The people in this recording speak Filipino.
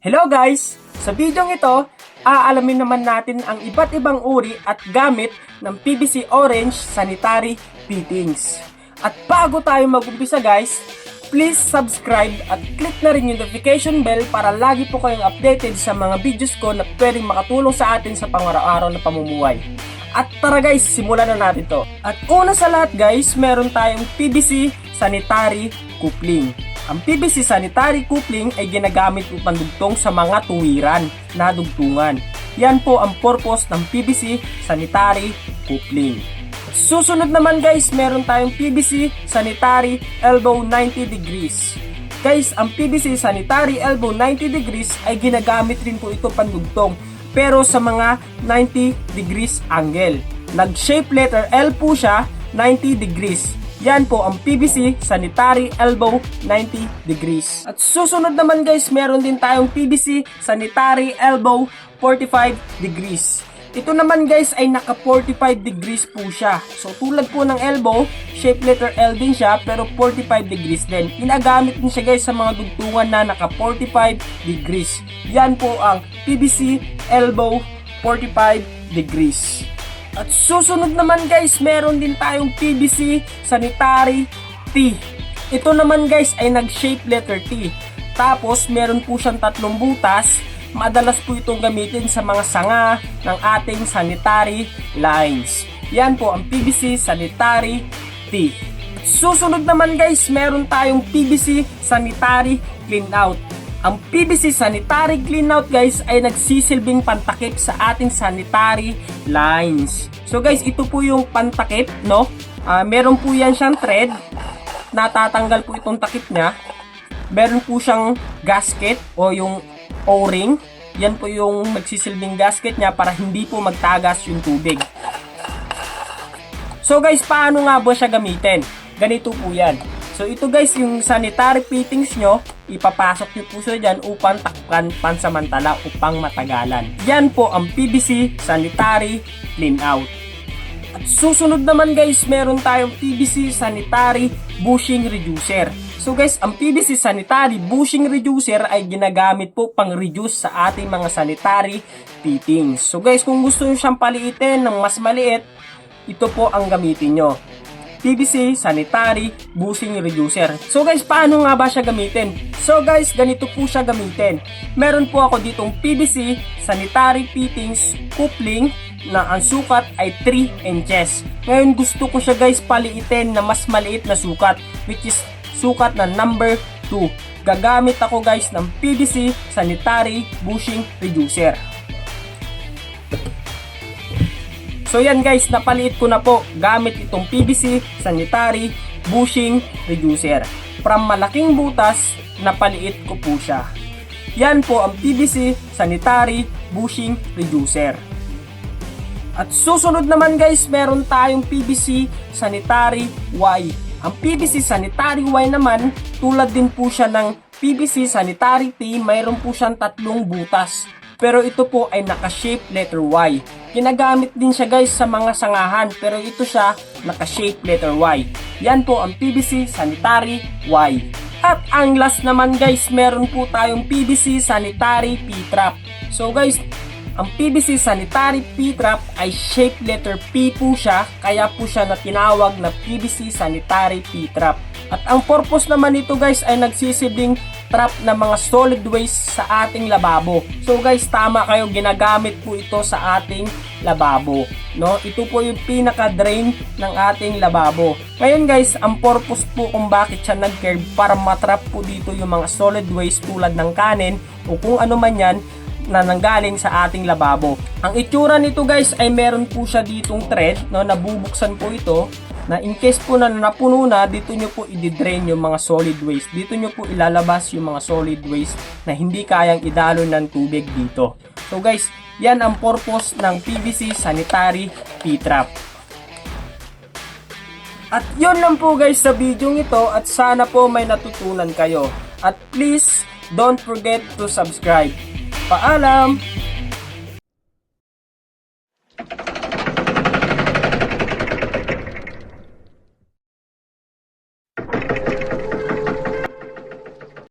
Hello guys! Sa video ito, aalamin naman natin ang iba't ibang uri at gamit ng PVC Orange Sanitary Fittings. At bago tayo mag-umpisa guys, please subscribe at click na rin yung notification bell para lagi po kayong updated sa mga videos ko na pwedeng makatulong sa atin sa pang-araw-araw na pamumuhay. At tara guys, simulan na natin to. At una sa lahat guys, meron tayong PVC Sanitary Coupling. Ang PVC sanitary coupling ay ginagamit po pandugtong sa mga tuwiran na dugtungan. Yan po ang purpose ng PVC sanitary coupling. Susunod naman guys, meron tayong PVC sanitary elbow 90 degrees. Guys, ang PVC sanitary elbow 90 degrees ay ginagamit rin po ito pandugtong pero sa mga 90 degrees angle. Nag-shape letter L po siya, 90 degrees. Yan po ang PVC Sanitary Elbow 90 degrees. At susunod naman guys, meron din tayong PVC Sanitary Elbow 45 degrees. Ito naman guys ay naka 45 degrees po siya. So tulad po ng elbow, shape letter L din siya pero 45 degrees din. Ginagamit din siya guys sa mga dugtungan na naka 45 degrees. Yan po ang PVC Elbow 45 degrees. At susunod naman guys, meron din tayong PVC Sanitary T. Ito naman guys ay nag-shape letter T. Tapos meron po siyang tatlong butas. Madalas po itong gamitin sa mga sanga ng ating sanitary lines. Yan po ang PVC Sanitary T. At susunod naman guys, meron tayong PVC Sanitary Clean Out. Ang PVC Sanitary Clean Out guys ay nagsisilbing pantakip sa ating sanitary lines. So guys, ito po yung pantakip, no? Meron po yan siyang thread. Natatanggal po itong takip niya. Meron po siyang gasket o yung O-ring. Yan po yung magsisilbing gasket niya para hindi po magtagas yung tubig. So guys, paano nga ba siya gamitin? Ganito po yan. So ito guys, yung sanitary fittings nyo, ipapasok nyo po siya dyan upang takpan pansamantala upang matagalan. Yan po ang PVC Sanitary Clean Out. At susunod naman guys, meron tayong PVC Sanitary Bushing Reducer. So guys, ang PVC Sanitary Bushing Reducer ay ginagamit po pang reduce sa ating mga sanitary fittings. So guys, kung gusto nyo siyang paliitin ng mas maliit, ito po ang gamitin nyo. PVC Sanitary Bushing Reducer. So guys, paano nga ba siya gamitin? So guys, ganito po siya gamitin. Meron po ako ditong PVC Sanitary Fittings Coupling na ang sukat ay 3 inches. Ngayon gusto ko siya guys paliitin na mas maliit na sukat, which is sukat na number 2. Gagamit ako guys ng PVC Sanitary Bushing Reducer. So yan guys, napaliit ko na po gamit itong PVC Sanitary Bushing Reducer. From malaking butas, napaliit ko po siya. Yan po ang PVC Sanitary Bushing Reducer. At susunod naman guys, meron tayong PVC Sanitary Y. Ang PVC Sanitary Y naman, tulad din po siya ng PVC Sanitary T, mayroon po siyang tatlong butas. Pero ito po ay naka-shape letter Y. Ginagamit din siya guys sa mga sangahan, pero ito siya naka-shape letter Y. Yan po ang PVC Sanitary Y. At ang last naman guys, meron po tayong PVC Sanitary P-Trap. So guys, ang PVC Sanitary P-Trap ay shape letter P po siya, kaya po siya na tinawag na PVC Sanitary P-Trap. At ang purpose naman nito guys ay nagsisilbing trap na mga solid waste sa ating lababo. So guys, tama kayo, ginagamit po ito sa ating lababo, no? Ito po yung pinaka-drain ng ating lababo. Ngayon guys, ang purpose po kung bakit siya nag-curve para matrap po dito yung mga solid waste tulad ng kanin o kung ano man yan na nanggaling sa ating lababo. Ang itsura nito guys ay meron po siya ditong thread, no? Nabubuksan po ito na in case po na napuno na, dito nyo po i-drain yung mga solid waste. Dito nyo po ilalabas yung mga solid waste na hindi kayang idalo ng tubig dito. So guys, yan ang purpose ng PVC Sanitary P-Trap. At yun lang po guys sa video ito, at sana po may natutunan kayo. At please, don't forget to subscribe. Paalam!